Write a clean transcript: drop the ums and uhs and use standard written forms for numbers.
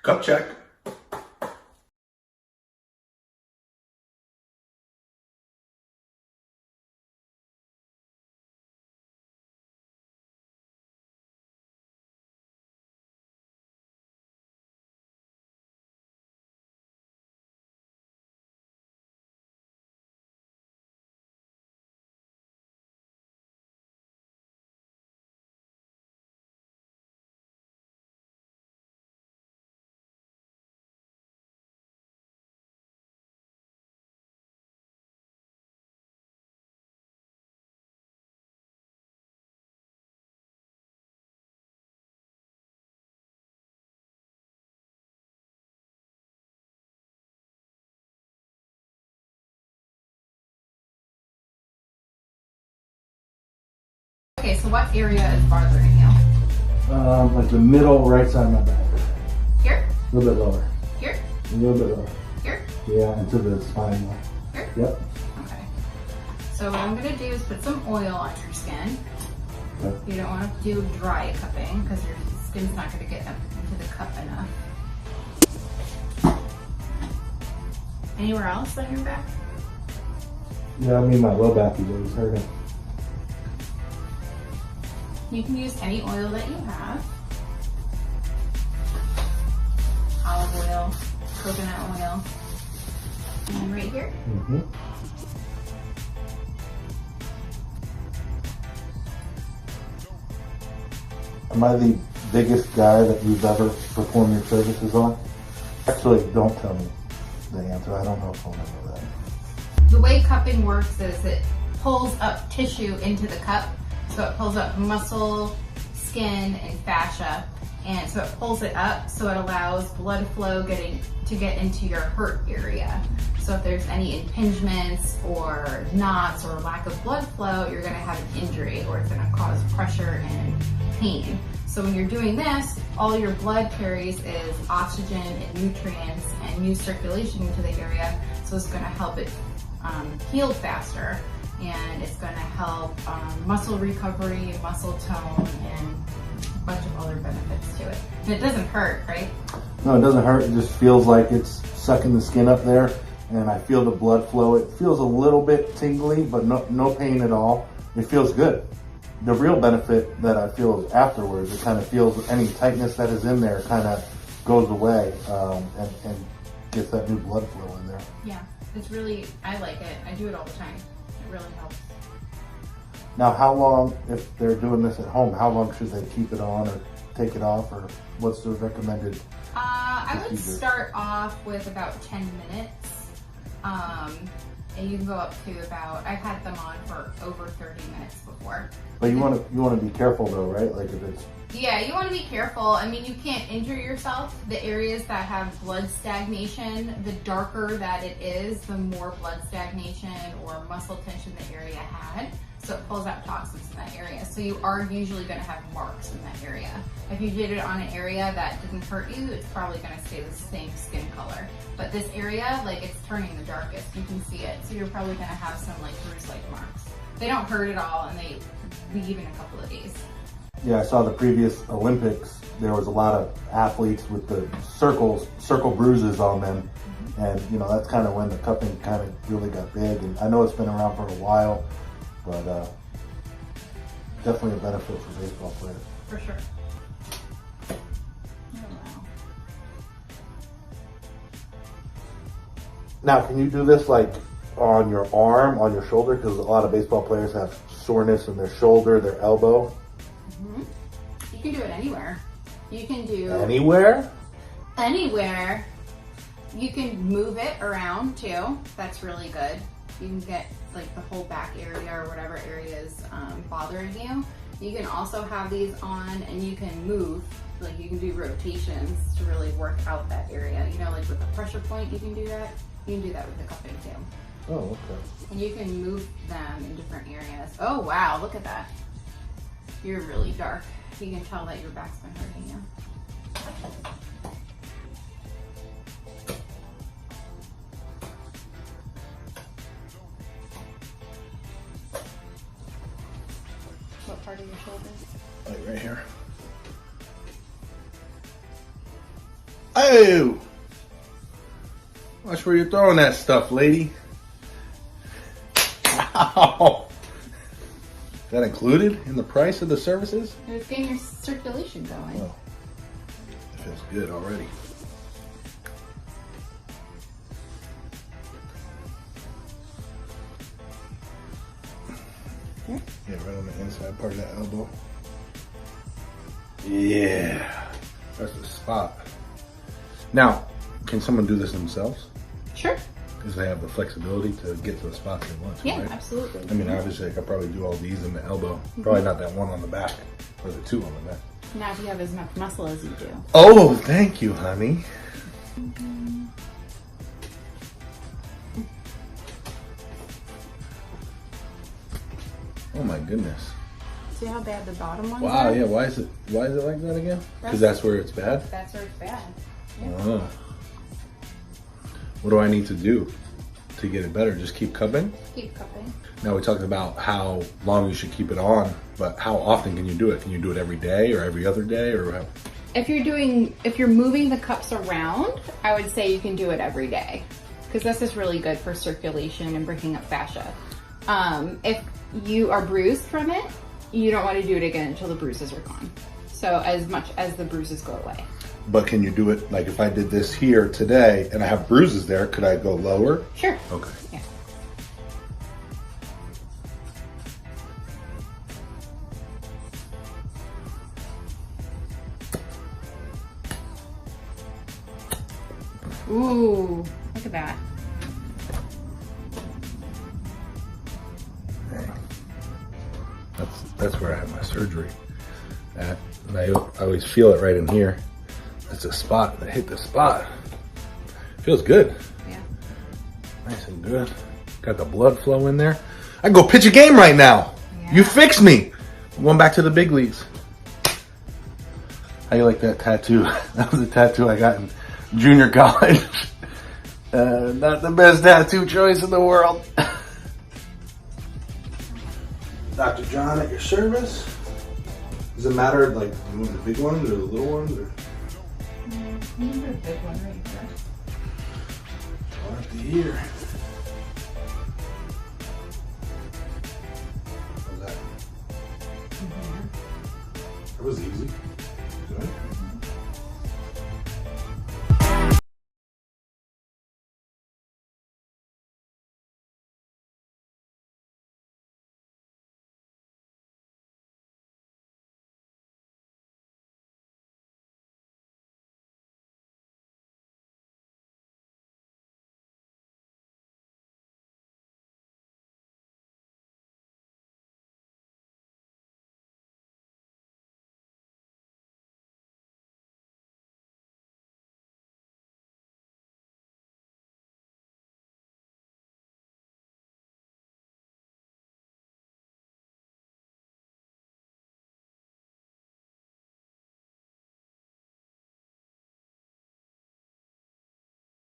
Cup check. Okay, so what area is bothering you? Like the middle right side of my back. Here? A little bit lower. Here? A little bit lower. Here? Yeah, into the spine more. Here? Yep. Okay. So what I'm gonna do is put some oil on your skin. Okay. You don't want to do dry cupping because your skin's not gonna get up into the cup enough. Anywhere else on your back? Yeah, I mean my low back is always hurting. You can use any oil that you have. Olive oil, coconut oil. And right here. Mm-hmm. Am I the biggest guy that you've ever performed your services on? Actually, don't tell me the answer. I don't know if I'll know that. The way cupping works is it pulls up tissue into the cup. So it pulls up muscle, skin, and fascia. And so it pulls it up so it allows blood flow to get into your hurt area. So if there's any impingements or knots or lack of blood flow, you're gonna have an injury or it's gonna cause pressure and pain. So when you're doing this, all your blood carries is oxygen and nutrients and new circulation into the area. So it's gonna help it heal faster. And it's going to help muscle recovery, muscle tone, and a bunch of other benefits to it. And it doesn't hurt, right? No, it doesn't hurt. It just feels like it's sucking the skin up there, and I feel the blood flow. It feels a little bit tingly, but no pain at all. It feels good. The real benefit that I feel is afterwards. It kind of feels any tightness that is in there kind of goes away and gets that new blood flow in there. Yeah, it's really, I like it. I do it all the time. It really helps. Now, how long, if they're doing this at home, how long should they keep it on or take it off, or what's the recommended? I would start off with about 10 minutes. And you can go up to about, I've had them on for over 30 minutes before. But you want to be careful though, right? Like if it's... Yeah, you want to be careful. I mean, you can't injure yourself. The areas that have blood stagnation, the darker that it is, the more blood stagnation or muscle tension the area had. So it pulls out toxins in that area. So you are usually going to have marks in that area. If you did it on an area that didn't hurt you, it's probably going to stay the same skin color. But this area, like it's turning the darkest. You can see it. So you're probably going to have some like bruise-like marks. They don't hurt at all and they leave in a couple of days. Yeah, I saw the previous Olympics. There was a lot of athletes with the circle bruises on them. Mm-hmm. And, you know, that's kind of when the cupping kind of really got big. And I know it's been around for a while, but definitely a benefit for baseball players. For sure. Oh, wow. Now, can you do this like on your arm, on your shoulder? Because a lot of baseball players have soreness in their shoulder, their elbow. Mm-hmm. You can do it anywhere. You can do anywhere? Anywhere. You can move it around too. That's really good. You can get like the whole back area or whatever area is bothering you. You can also have these on and you can move. Like you can do rotations to really work out that area. You know, like with the pressure point, you can do that. You can do that with the cupping too. Oh, okay. And you can move them in different areas. Oh wow, look at that. You're really dark. You can tell that your back's been hurting you. What part of your shoulder? Like right here. Hey! Whoa! Watch where you're throwing that stuff, lady. Ow! Is that included in the price of the services? It's getting your circulation going. Oh, it feels good already. Yeah, right on the inside part of that elbow. Yeah, that's the spot. Now, can someone do this themselves? Sure. Because they have the flexibility to get to the spots they want to, Yeah, right? absolutely. I mean, obviously, I could probably do all these in the elbow. Probably not that one on the back, or the two on the back. Not if you have as much muscle as you do. Oh, thank you, honey. Oh my goodness. See how bad the bottom ones Wow, are? yeah, why is it like that again? Because that's where it's bad? That's where it's bad. Yeah. Oh. What do I need to do to get it better? Just keep cupping? Keep cupping. Now we talked about how long you should keep it on, but how often can you do it? Can you do it every day or every other day, or how? If you're moving the cups around, I would say you can do it every day, because this is really good for circulation and breaking up fascia. If you are bruised from it, you don't want to do it again until the bruises are gone. So as much as the bruises go away. But can you do it, like if I did this here today and I have bruises there, could I go lower? Sure. Okay. Yeah. Ooh, look at that. That's where I had my surgery at. And I always feel it right in here. It's a spot. I hit the spot. Feels good. Yeah. Nice and good. Got the blood flow in there. I can go pitch a game right now. Yeah. You fixed me. I'm going back to the big leagues. How you like that tattoo? That was a tattoo I got in junior college. Not the best tattoo choice in the world. Dr. John at your service. Does it matter, like, you move the big ones or the little ones? Or? You can do a big one right here. Right here. How's that? That was easy.